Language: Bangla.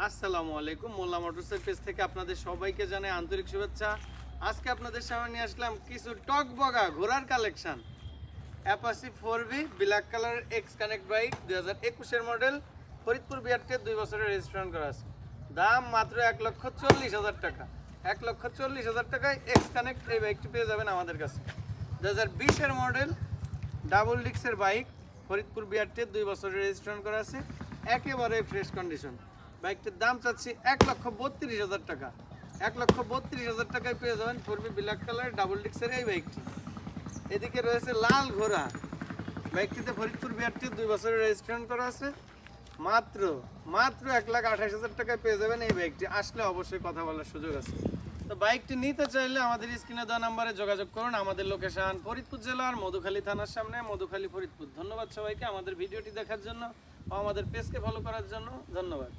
আসসালামু আলাইকুম। মোল্লা মোটরসের পেজ থেকে আপনাদের সবাইকে জানাই আন্তরিক শুভেচ্ছা। আজকে আপনাদের সামনে নিয়ে আসলাম কিছু টকবগা ঘোড়ার কালেকশন। অ্যাপাচি 4V ব্ল্যাক কালারের x connect bike 2021 model, Faridpur BRT 2 বছরের রেজিস্ট্রেশন করা আছে। দাম মাত্র 1,40,000 টাকা। 1,40,000 টাকায় এক্স কানেক্ট এই বাইকটি পেয়ে যাবেন আমাদের কাছে। 2020 মডেল ডাবল ডিক্সের বাইক, ফরিদপুর বিআরটি 2 বছরের রেজিস্ট্রেশন করা আছে, একেবারে ফ্রেশ কন্ডিশন। বাইকটির দাম চাচ্ছি 1,32,000 টাকা। 1,32,000 টাকায় পেয়ে যাবেন 4V ব্ল্যাক কালার ডাবল ডিক্সের এই বাইকটি। এদিকে রয়েছে লাল ঘোড়া, বাইকটিতে ফরিদপুর বিআরটি 2 বছরের রেজিস্ট্রেশন করা আছে। মাত্র 1,28,000 টাকায় পেয়ে যাবেন এই বাইকটি। আসলে অবশ্যই কথা বলার সুযোগ আছে। তো বাইকটি নিতে চাইলে আমাদের স্ক্রিনে দেওয়া নাম্বারে যোগাযোগ করুন। আমাদের লোকেশন ফরিদপুর জেলার মধুখালী থানার সামনে, মধুখালী, ফরিদপুর। ধন্যবাদ সবাইকে আমাদের ভিডিওটি দেখার জন্য ও আমাদের পেজকে ফলো করার জন্য। ধন্যবাদ।